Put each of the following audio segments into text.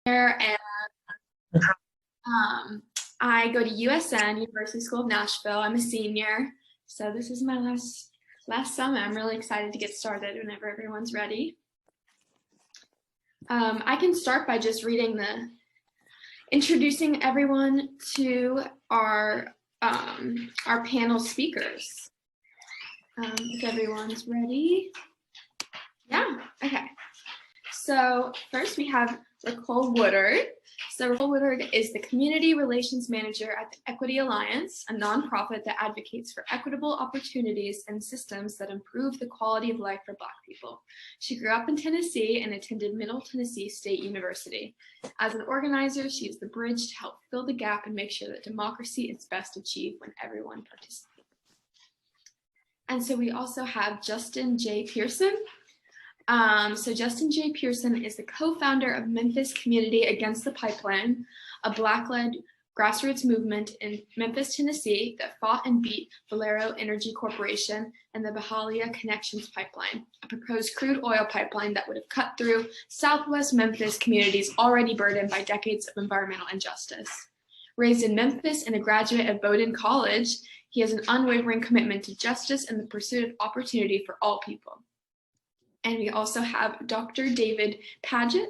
and I go to USN, University School of Nashville. I'm a senior, so this is my last summer. I'm really excited to get started whenever everyone's ready. I can start by just introducing everyone to our panel speakers. If everyone's ready. Yeah, okay. So first we have RaCarol Woodard. So RaCarol Woodard is the Community Relations Manager at the Equity Alliance, a nonprofit that advocates for equitable opportunities and systems that improve the quality of life for Black people. She grew up in Tennessee and attended Middle Tennessee State University. As an organizer, she is the bridge to help fill the gap and make sure that democracy is best achieved when everyone participates. And so we also have Justin J. Pearson. So Justin J. Pearson is the co-founder of Memphis Community Against the Pipeline, a Black-led grassroots movement in Memphis, Tennessee that fought and beat Valero Energy Corporation and the Bahalia Connections Pipeline, a proposed crude oil pipeline that would have cut through Southwest Memphis communities already burdened by decades of environmental injustice. Raised in Memphis and a graduate of Bowdoin College, he has an unwavering commitment to justice and the pursuit of opportunity for all people. And we also have Dr. David Padgett.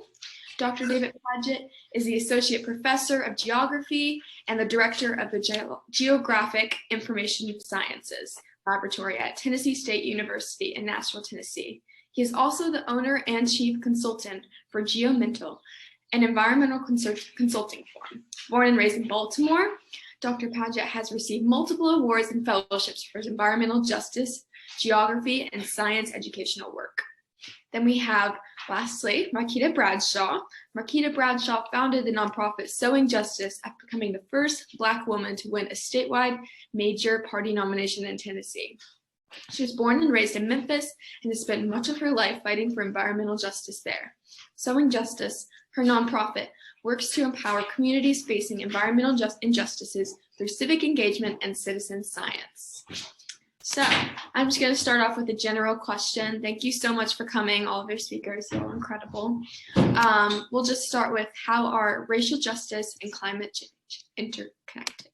Dr. David Padgett is the Associate Professor of Geography and the Director of the Geographic Information Sciences Laboratory at Tennessee State University in Nashville, Tennessee. He is also the owner and chief consultant for GeoMental, an environmental consulting firm. Born and raised in Baltimore, Dr. Padgett has received multiple awards and fellowships for his environmental justice, geography, and science educational work. Then we have, lastly, Marquita Bradshaw. Marquita Bradshaw founded the nonprofit Sowing Justice after becoming the first Black woman to win a statewide major party nomination in Tennessee. She was born and raised in Memphis and has spent much of her life fighting for environmental justice there. Sowing Justice, her nonprofit, works to empower communities facing environmental injustices through civic engagement and citizen science. So I'm just going to start off with a general question. Thank you so much for coming, all of your speakers. You're all incredible. We'll just start with, how are racial justice and climate change interconnected?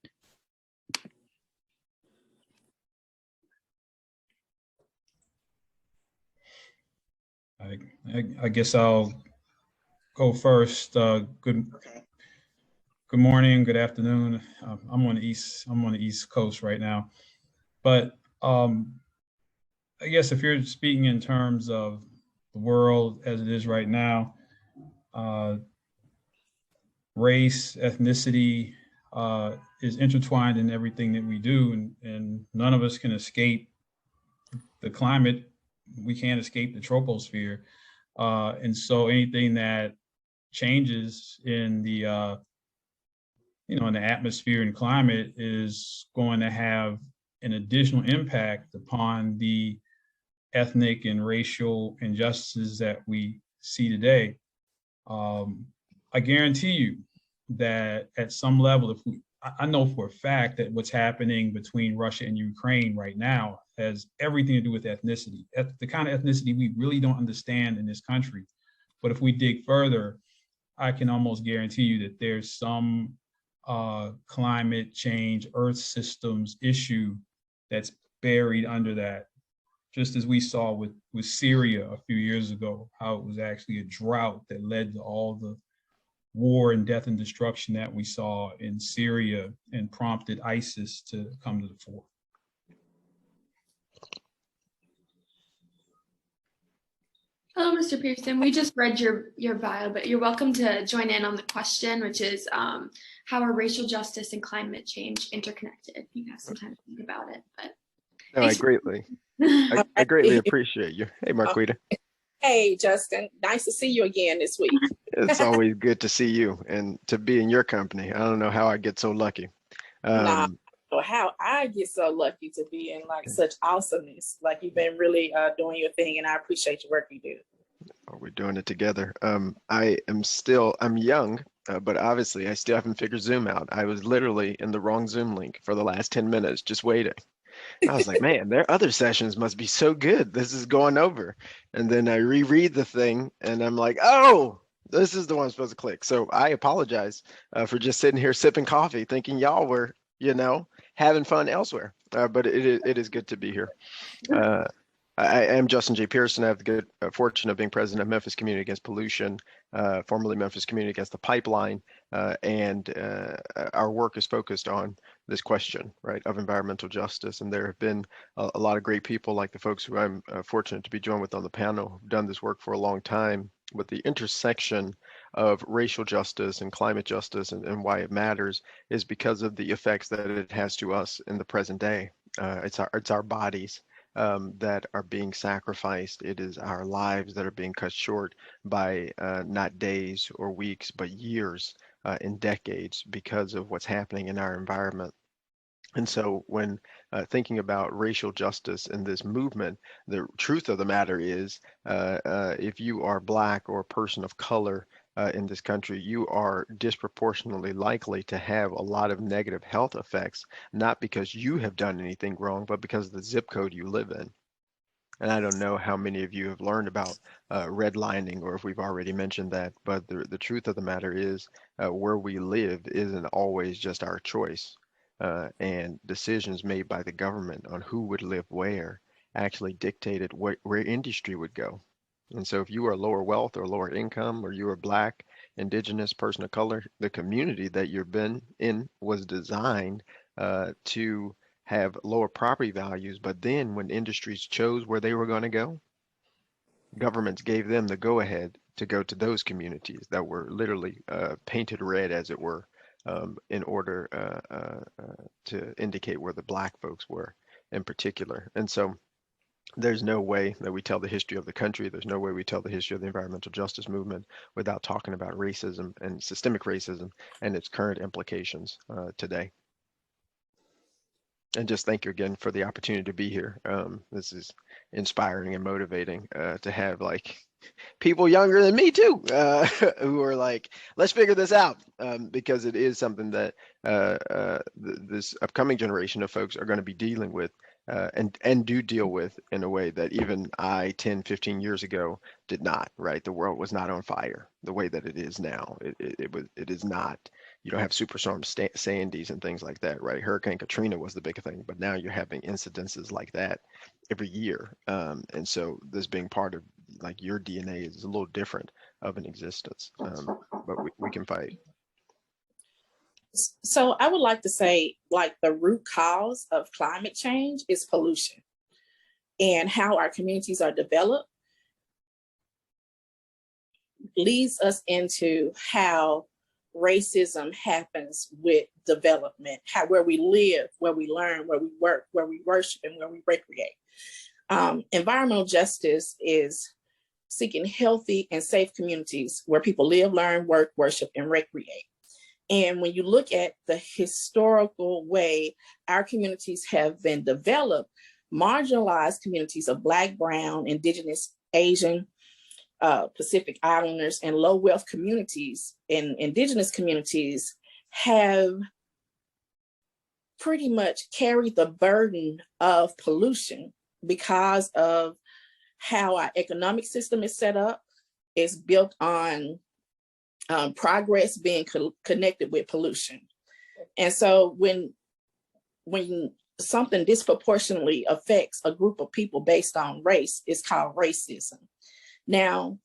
I guess I'll go first. Good morning, good afternoon. I'm on the East Coast right now, but I guess if you're speaking in terms of the world as it is right now, race, ethnicity is intertwined in everything that we do, and none of us can escape the climate. We can't escape the troposphere. And so anything that changes in the, in the atmosphere and climate is going to have an additional impact upon the ethnic and racial injustices that we see today. I guarantee you that at some level, I know for a fact that what's happening between Russia and Ukraine right now has everything to do with ethnicity, the kind of ethnicity we really don't understand in this country. But if we dig further, I can almost guarantee you that there's some climate change, earth systems issue that's buried under that. Just as we saw with Syria a few years ago, how it was actually a drought that led to all the war and death and destruction that we saw in Syria and prompted ISIS to come to the fore. Hello, Mr. Pearson. We just read your bio, but you're welcome to join in on the question, which is, how are racial justice and climate change interconnected? You have some time to think about it, but. No, I greatly appreciate you. Hey, Marquita. Hey, Justin. Nice to see you again this week. It's always good to see you and to be in your company. I don't know how I get so lucky. Or how I get so lucky to be in like such awesomeness. Like, you've been really doing your thing, and I appreciate your work you do. We're doing it together. I'm young, but obviously I still haven't figured Zoom out. I was literally in the wrong Zoom link for the last 10 minutes, just waiting. I was like, man, their other sessions must be so good. This is going over. And then I reread the thing and I'm like, oh, This is the one I'm supposed to click. So I apologize for just sitting here sipping coffee, thinking y'all were, having fun elsewhere. But it is good to be here. I am Justin J. Pearson. I have the good fortune of being president of Memphis Community Against Pollution, formerly Memphis Community Against the Pipeline, and our work is focused on this question, right, of environmental justice. And there have been a lot of great people, like the folks who I'm fortunate to be joined with on the panel, who've done this work for a long time. But the intersection of racial justice and climate justice and why it matters is because of the effects that it has to us in the present day. It's our bodies that are being sacrificed. It is our lives that are being cut short by not days or weeks, but years and decades because of what's happening in our environment. And so when thinking about racial justice in this movement, the truth of the matter is if you are Black or a person of color in this country, you are disproportionately likely to have a lot of negative health effects, not because you have done anything wrong, but because of the zip code you live in. And I don't know how many of you have learned about redlining or if we've already mentioned that, but the truth of the matter is where we live isn't always just our choice. And decisions made by the government on who would live where actually dictated where industry would go. And so if you are lower wealth or lower income, or you are Black, Indigenous, person of color, the community that you've been in was designed to have lower property values. But then when industries chose where they were going to go, governments gave them the go-ahead to go to those communities that were literally painted red, as it were, in order to indicate where the Black folks were in particular. And so there's no way that we tell the history of the country. There's no way we tell the history of the environmental justice movement without talking about racism and systemic racism and its current implications today. And just thank you again for the opportunity to be here. This is inspiring and motivating to have like people younger than me too, who are like, let's figure this out, because it is something that this upcoming generation of folks are going to be dealing with and do deal with in a way that even I 10, 15 years ago did not, right? The world was not on fire the way that it is now. It is not. You don't have superstorm Sandys and things like that, right? Hurricane Katrina was the big thing, but now you're having incidences like that every year. And so this being part of like your DNA is a little different of an existence, but we can fight. So I would like to say, like, the root cause of climate change is pollution, and how our communities are developed leads us into how racism happens with development, where we live, where we learn, where we work, where we worship, and where we recreate. Environmental justice is seeking healthy and safe communities where people live, learn, work, worship, and recreate. And when you look at the historical way our communities have been developed, marginalized communities of Black, Brown, Indigenous, Asian, Pacific Islanders, and low wealth communities and Indigenous communities have pretty much carried the burden of pollution because of how our economic system is set up. It's built on progress being connected with pollution. And so when something disproportionately affects a group of people based on race, it's called racism. Now,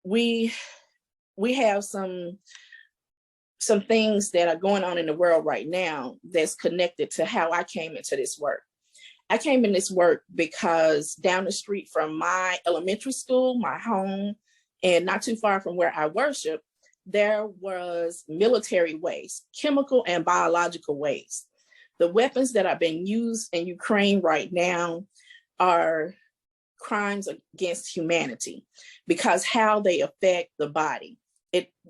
we have some things that are going on in the world right now that's connected to how I came into this work. I came in this work because down the street from my elementary school, my home, and not too far from where I worship, there was military waste, chemical and biological waste. The weapons that are being used in Ukraine right now are crimes against humanity because how they affect the body.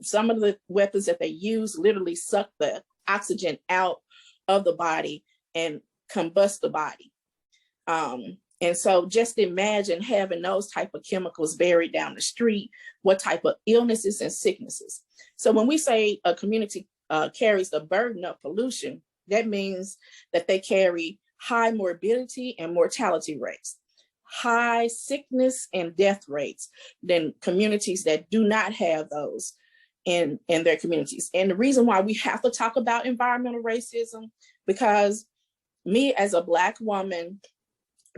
Some of the weapons that they use literally suck the oxygen out of the body and combust the body. And so just imagine having those type of chemicals buried down the street, what type of illnesses and sicknesses. So when we say a community carries the burden of pollution, that means that they carry high morbidity and mortality rates. high sickness and death rates than communities that do not have those in their communities. And the reason why we have to talk about environmental racism, because me as a Black woman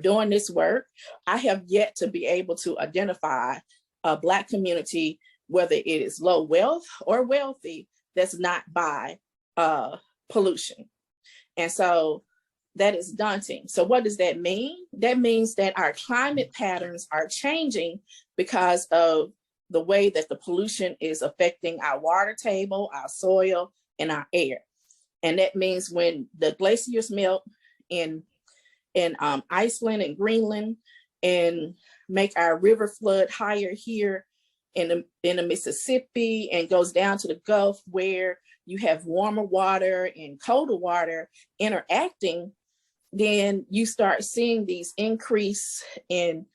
doing this work, I have yet to be able to identify a Black community, whether it is low wealth or wealthy, that's not by pollution. And so that is daunting. So what does that mean? That means that our climate patterns are changing because of the way that the pollution is affecting our water table, our soil, and our air. And that means when the glaciers melt in Iceland and Greenland and make our river flood higher here in the Mississippi and goes down to the Gulf, where you have warmer water and colder water interacting, then you start seeing these increase in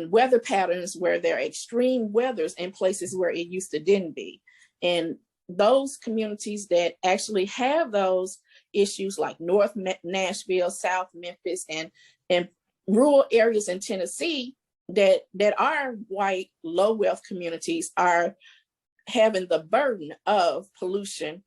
weather patterns where there are extreme weathers in places where it used to didn't be. And those communities that actually have those issues, like North Nashville, South Memphis, and rural areas in Tennessee that are white, low wealth communities, are having the burden of pollution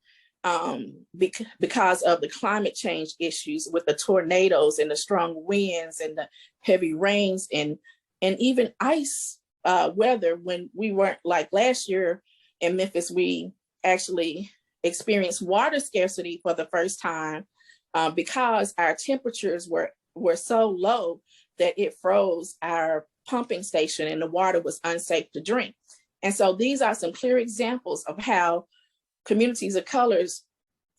because of the climate change issues with the tornadoes and the strong winds and the heavy rains and even ice weather. When we weren't, like last year in Memphis, we actually experienced water scarcity for the first time because our temperatures were so low that it froze our pumping station and the water was unsafe to drink. And so these are some clear examples of how communities of colors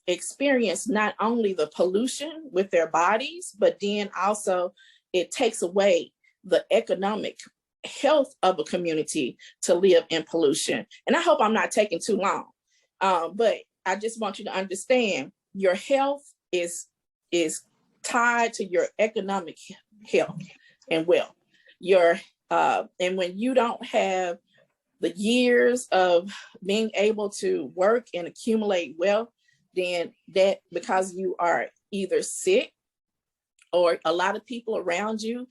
experience not only the pollution with their bodies, but then also it takes away the economic health of a community to live in pollution. And I hope I'm not taking too long, but I just want you to understand your health is tied to your economic health and wealth. And when you don't have the years of being able to work and accumulate wealth, then that, because you are either sick or a lot of people around you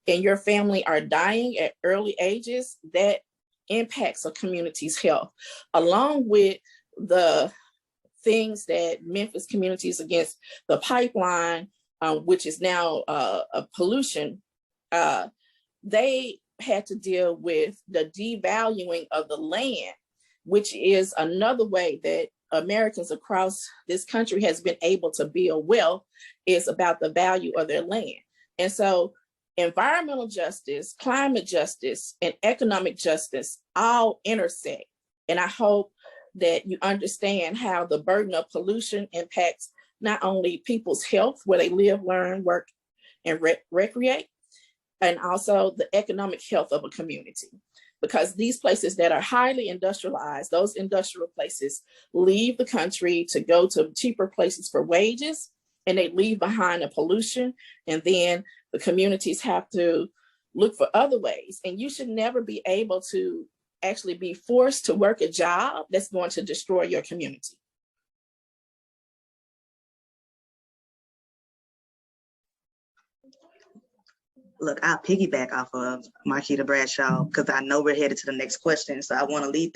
and your family are dying at early ages, that impacts a community's health, along with the things that Memphis Communities Against the Pipeline, which is now a pollution, they had to deal with the devaluing of the land, which is another way that Americans across this country has been able to build wealth, is about the value of their land. And so environmental justice, climate justice, and economic justice all intersect. And I hope that you understand how the burden of pollution impacts not only people's health, where they live, learn, work, and recreate, and also the economic health of a community. Because these places that are highly industrialized, those industrial places leave the country to go to cheaper places for wages, and they leave behind the pollution, and then the communities have to look for other ways. And you should never be able to actually be forced to work a job that's going to destroy your community. Look, I'll piggyback off of Marquita Bradshaw because I know we're headed to the next question. So I want to lead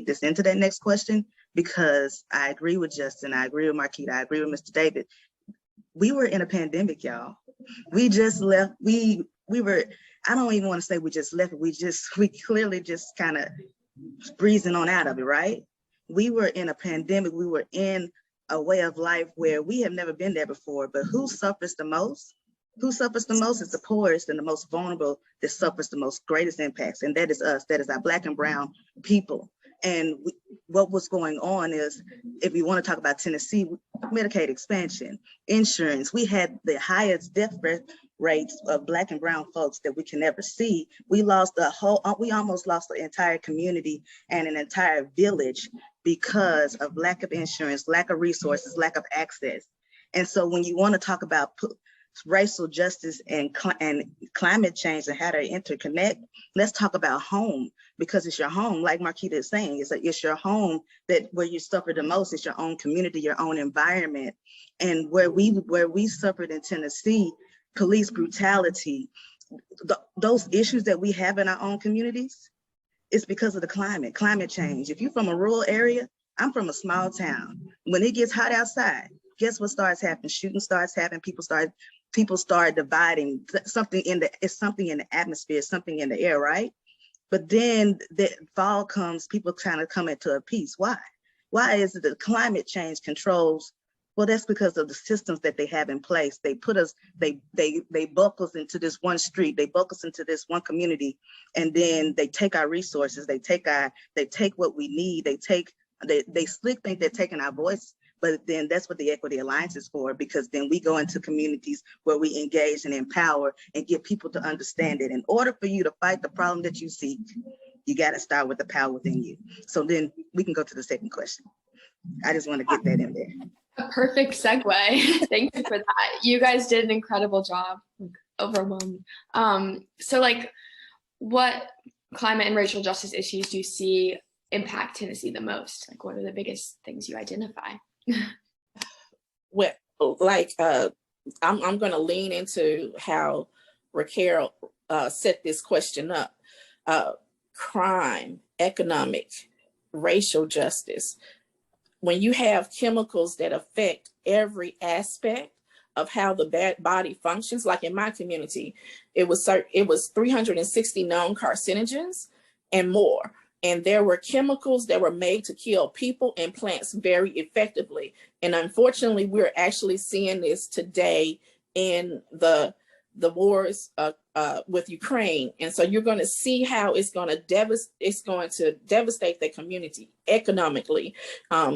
this into that next question, because I agree with Justin, I agree with Marquita, I agree with Mr. David. We were in a pandemic, y'all. We just left. We were. I don't even want to say we just left it. We clearly just kind of breezing on out of it, right? We were in a pandemic. We were in a way of life where we have never been there before. But who suffers the most? Who suffers the most is the poorest and the most vulnerable that suffers the most greatest impacts. And that is us, that is our Black and brown people. And what was going on is, if we want to talk about Tennessee, Medicaid expansion, insurance, we had the highest death rates of Black and brown folks that we can ever see. We almost lost the entire community and an entire village because of lack of insurance, lack of resources, lack of access. And so when you want to talk about racial justice and climate change and how they interconnect, let's talk about home, because it's your home, like Marquita is saying, it's your home where you suffer the most. It's your own community, your own environment. And where we suffered in Tennessee, police brutality, those issues that we have in our own communities, it's because of the climate change. If you're from a rural area, I'm from a small town. When it gets hot outside, guess what starts happening? Shooting starts happening. People start dividing. It's something in the atmosphere, something in the air, right? But then the fall comes, people kind of come into a peace. Why? Why is it that climate change controls? Well, that's because of the systems that they have in place. They put us, they bulk us into this one street, they bulk us into this one community, and then they take our resources, they take what we need, they slick think they're taking our voice, but then that's what the Equity Alliance is for, because then we go into communities where we engage and empower and get people to understand that in order for you to fight the problem that you seek, you got to start with the power within you. So then we can go to the second question. I just want to get that in there. A perfect segue. Thank you for that. You guys did an incredible job. Overwhelmed. So like, what climate and racial justice issues do you see impact Tennessee the most? Like, what are the biggest things you identify? Well, like I'm going to lean into how RaCarol set this question up. Crime, economic, racial justice. When you have chemicals that affect every aspect of how the body functions, like in my community, it was 360 known carcinogens and more. And there were chemicals that were made to kill people and plants very effectively. And unfortunately, we're actually seeing this today in the wars with Ukraine. And so you're going to see how it's going to devastate the community economically,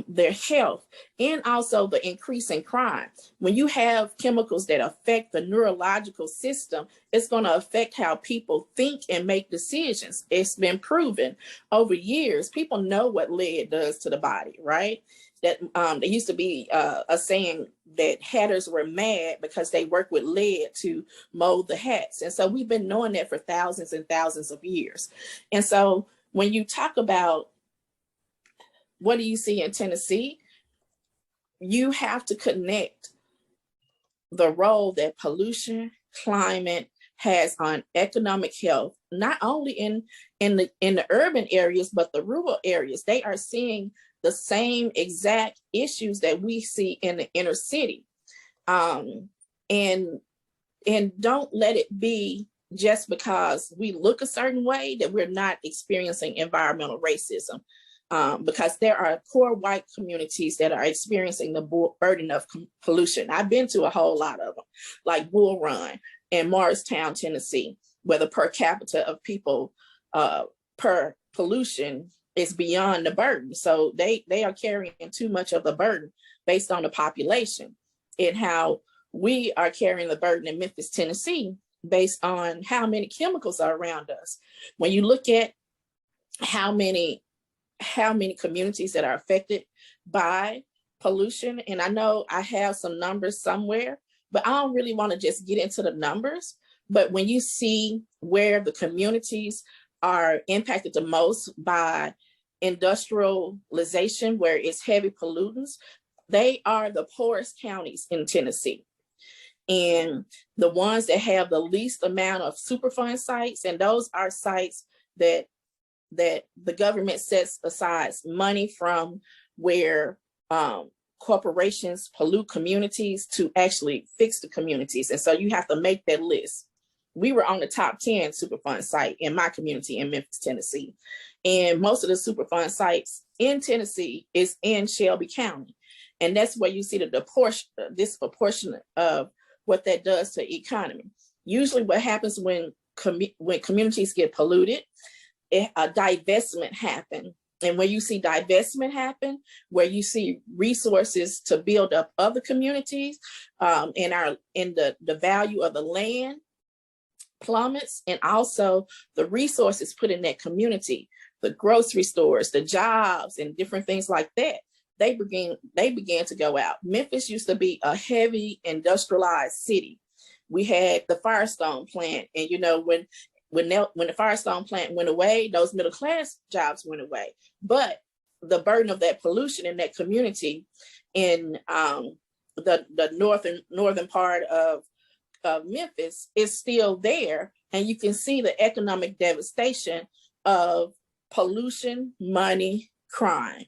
their health, and also the increase in crime. When you have chemicals that affect the neurological system, it's going to affect how people think and make decisions. It's been proven over years. People know what lead does to the body, right? That there used to be a saying that hatters were mad because they work with lead to mold the hats. And so we've been knowing that for thousands and thousands of years. And so when you talk about what do you see in Tennessee, you have to connect the role that pollution, climate has on economic health, not only in the urban areas, but the rural areas. They are seeing the same exact issues that we see in the inner city. And don't let it be just because we look a certain way that we're not experiencing environmental racism. Because there are poor white communities that are experiencing the burden of pollution. I've been to a whole lot of them, like Bull Run and Morristown, Tennessee, where the per capita of people per pollution is beyond the burden. So they are carrying too much of the burden based on the population, and how we are carrying the burden in Memphis, Tennessee, based on how many chemicals are around us. When you look at how many communities that are affected by pollution, and I know I have some numbers somewhere, but I don't really want to just get into the numbers. But when you see where the communities are impacted the most by industrialization, where it's heavy pollutants, they are the poorest counties in Tennessee. And the ones that have the least amount of Superfund sites, and those are sites that the government sets aside money from, where corporations pollute communities to actually fix the communities. And so you have to make that list. We were on the top 10 Superfund site in my community in Memphis, Tennessee. And most of the Superfund sites in Tennessee is in Shelby County. And that's where you see the disproportion of what that does to the economy. Usually what happens when communities get polluted, a divestment happens. And when you see divestment happen, where you see resources to build up other communities, and the value of the land plummets, and also the resources put in that community, the grocery stores, the jobs, and different things like that, they began to go out. Memphis used to be a heavy industrialized city. We had the Firestone plant, and when the Firestone plant went away, those middle class jobs went away. But the burden of that pollution in that community in the northern part of Memphis is still there, and you can see the economic devastation of pollution, money, crime,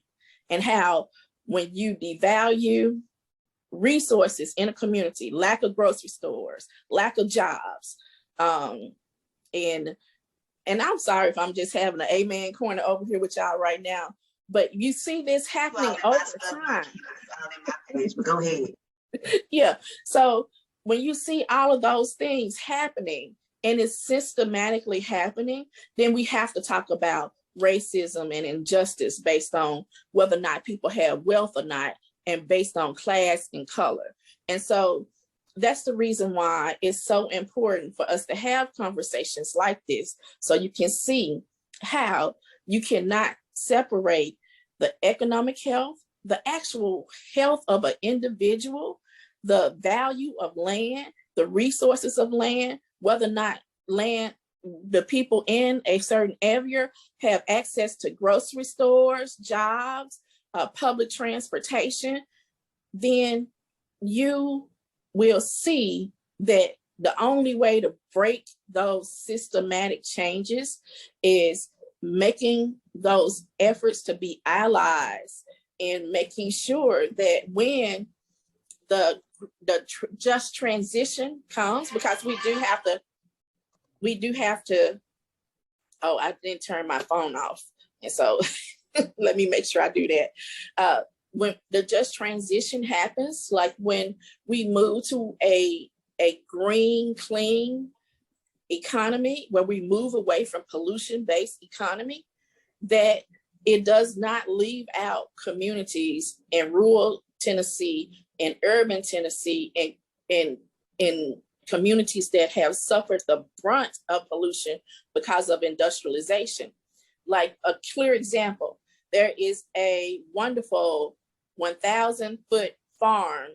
and how when you devalue resources in a community, lack of grocery stores, lack of jobs, and I'm sorry if I'm just having an amen corner over here with y'all right now, but you see this happening over time. But go ahead. Yeah, so when you see all of those things happening and it's systematically happening, then we have to talk about racism and injustice based on whether or not people have wealth or not, and based on class and color. And so that's the reason why it's so important for us to have conversations like this, so you can see how you cannot separate the economic health, the actual health of an individual, the value of land, the resources of land, whether or not land, the people in a certain area have access to grocery stores, jobs, public transportation, then you will see that the only way to break those systematic changes is making those efforts to be allies and making sure that when the just transition comes, because we do have to, oh, I didn't turn my phone off. And so let me make sure I do that. When the just transition happens, like when we move to a green, clean economy, where we move away from pollution-based economy, that it does not leave out communities in rural Tennessee and urban Tennessee and in communities that have suffered the brunt of pollution because of industrialization. Like a clear example, there is a wonderful 1,000-foot farm,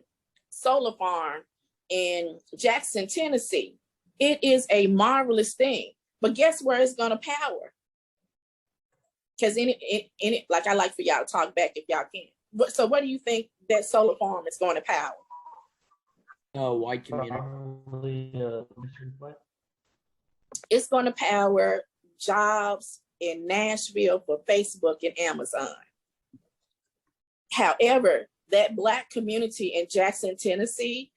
solar farm in Jackson, Tennessee. It is a marvelous thing, but guess where it's gonna power? Because in it, like I like for y'all to talk back if y'all can. So what do you think that solar farm is going to power? White community. It's going to power jobs in Nashville for Facebook and Amazon. However, that Black community in Jackson, Tennessee,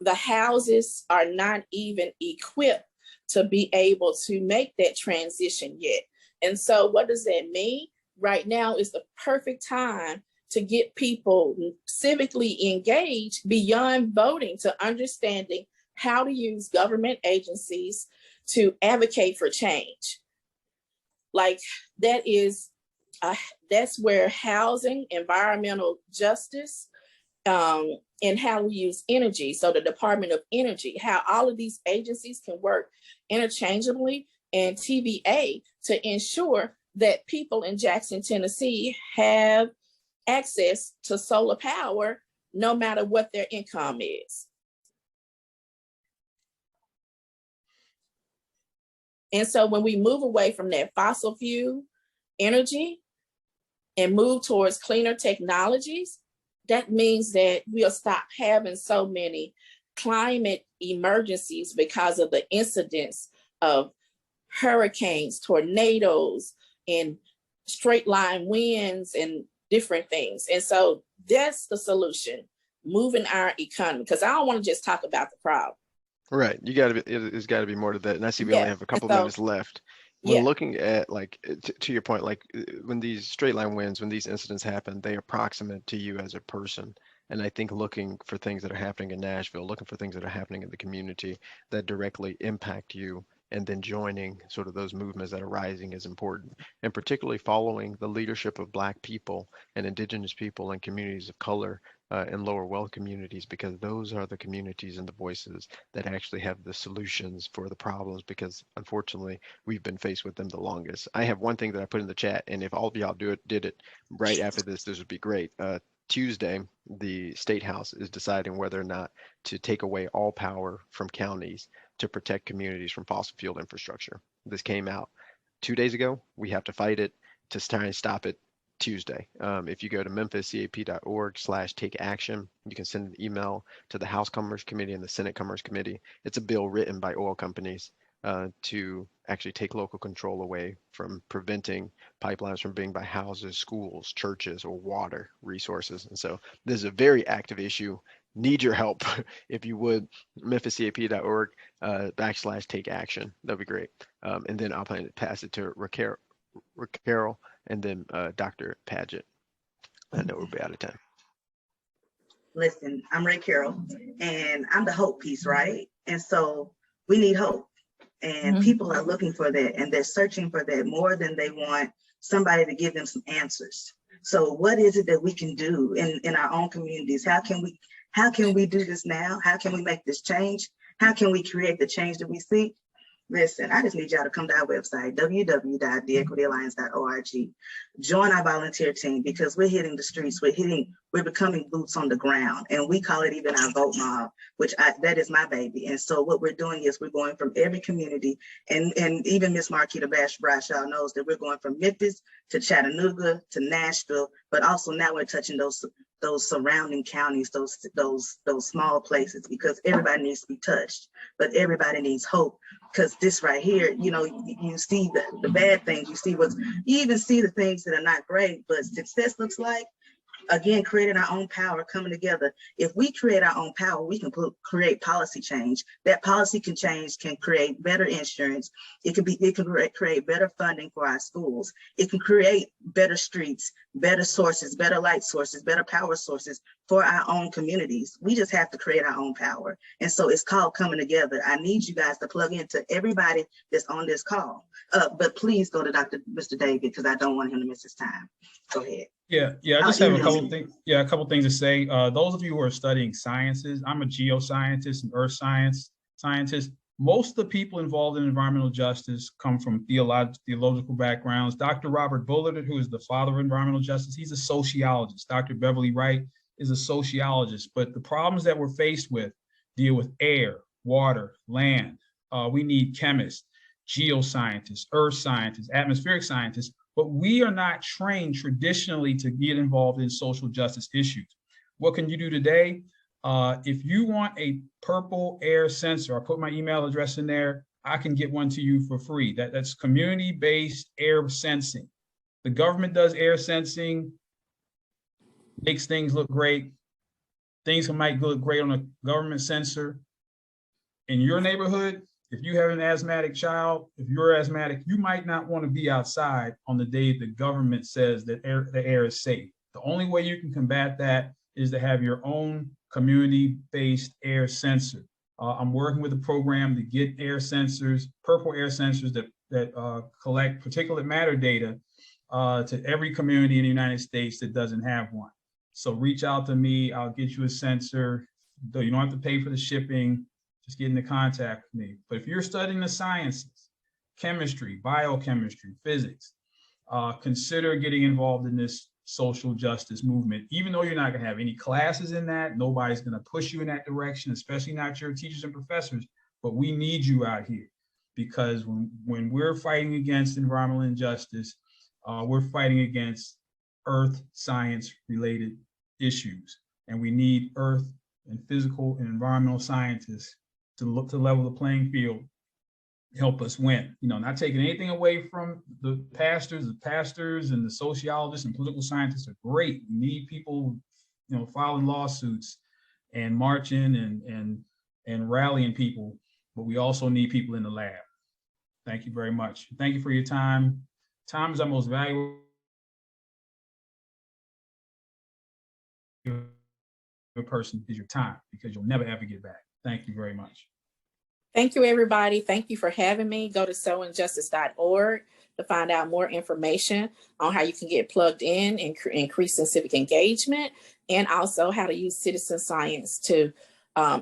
the houses are not even equipped to be able to make that transition yet. And so what does that mean? Right now is the perfect time to get people civically engaged beyond voting to understanding how to use government agencies to advocate for change. Like that's where housing, environmental justice, and how we use energy. So the Department of Energy, how all of these agencies can work interchangeably and TVA to ensure that people in Jackson, Tennessee have access to solar power no matter what their income is. And so when we move away from that fossil fuel energy and move towards cleaner technologies, that means that we'll stop having so many climate emergencies because of the incidence of hurricanes, tornadoes, and straight line winds and different things. And so that's the solution, moving our economy, because I don't want to just talk about the problem. Right. It's got to be more to that. And I see we only have a couple minutes left. When looking at, like, to your point, like when these straight line winds, when these incidents happen, they are proximate to you as a person. And I think looking for things that are happening in Nashville, looking for things that are happening in the community that directly impact you, and then joining sort of those movements that are rising is important. And particularly following the leadership of Black people and Indigenous people and communities of color and lower wealth communities, because those are the communities and the voices that actually have the solutions for the problems, because unfortunately we've been faced with them the longest. I have one thing that I put in the chat, and if all of y'all did it right after this would be great. Tuesday, the State House is deciding whether or not to take away all power from counties to protect communities from fossil fuel infrastructure. This came out 2 days ago. We have to fight it to try and stop it Tuesday. If you go to memphiscap.org/take-action, you can send an email to the House Commerce Committee and the Senate Commerce Committee. It's a bill written by oil companies to actually take local control away from preventing pipelines from being by houses, schools, churches, or water resources. And so this is a very active issue. Need your help. If you would, memphiscap.org/take-action. That'd be great. And then I'll plan to pass it to RaCarol and then Dr. Padgett. I know we'll be out of time. Listen, I'm RaCarol, and I'm the hope piece, right? And so we need hope. And people are looking for that, and they're searching for that more than they want somebody to give them some answers. So what is it that we can do in our own communities? How can we do this now? How can we make this change? How can we create the change that we seek? Listen, I just need y'all to come to our website, www.theequityalliance.org. Join our volunteer team, because we're hitting the streets. We're becoming boots on the ground, and we call it even our vote mob, that is my baby. And so what we're doing is we're going from every community, and even Miss Marquita Bradshaw knows that we're going from Memphis to Chattanooga to Nashville, but also now we're touching those surrounding counties, those small places, because everybody needs to be touched, but everybody needs hope. Because this right here, you see the bad things, you even see the things that are not great, but success looks like, again, creating our own power, coming together. If we create our own power, we can create policy change. That policy can create better insurance. It can create better funding for our schools. It can create better streets, better sources, better light sources, better power sources for our own communities. We just have to create our own power. And so it's called coming together. I need you guys to plug into everybody that's on this call. But please go to Mr. David, because I don't want him to miss his time. Go ahead. Yeah, I just have a couple things. Yeah, a couple things to say. Those of you who are studying sciences, I'm a geoscientist and earth science scientist. Most of the people involved in environmental justice come from theological backgrounds. Dr. Robert Bullard, who is the father of environmental justice, he's a sociologist. Dr. Beverly Wright is a sociologist. But the problems that we're faced with deal with air, water, land. We need chemists, geoscientists, earth scientists, atmospheric scientists. But we are not trained traditionally to get involved in social justice issues. What can you do today? If you want a purple air sensor, I put my email address in there, I can get one to you for free. That's community-based air sensing. The government does air sensing, makes things look great. Things might look great on a government sensor. In your neighborhood, if you have an asthmatic child, if you're asthmatic, you might not want to be outside on the day the government says that the air is safe. The only way you can combat that is to have your own community-based air sensor. I'm working with a program to get air sensors, purple air sensors that collect particulate matter data to every community in the United States that doesn't have one. So reach out to me, I'll get you a sensor. Though you don't have to pay for the shipping. Just get into contact with me. But if you're studying the sciences, chemistry, biochemistry, physics, consider getting involved in this social justice movement. Even though you're not going to have any classes in that, nobody's going to push you in that direction, especially not your teachers and professors. But we need you out here, because when we're fighting against environmental injustice, we're fighting against earth science related issues. And we need earth and physical and environmental scientists to look to level the playing field, help us win. Not taking anything away from the pastors and the sociologists and political scientists are great. We need people, filing lawsuits and marching and rallying people, but we also need people in the lab. Thank you very much. Thank you for your time. Time is our most valuable person is your time, because you'll never ever get back. Thank you very much. Thank you, everybody. Thank you for having me. Go to sowingjustice.org to find out more information on how you can get plugged in and increase in civic engagement, and also how to use citizen science to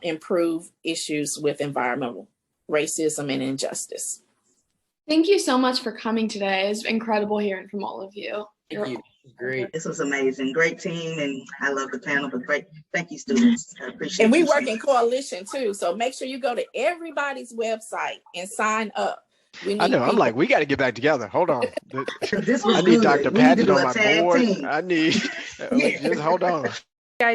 improve issues with environmental racism and injustice. Thank you so much for coming today. It's incredible hearing from all of you. Thank you. Great. This was amazing. Great team, and I love the panel, but great. Thank you, students. I appreciate it. And we work in coalition too. So make sure you go to everybody's website and sign up, We I need know. I'm people. like, we got to get back together. Hold on. This was I need good. Dr. We need to Padgett do on a my tag board. team. I need, just hold on.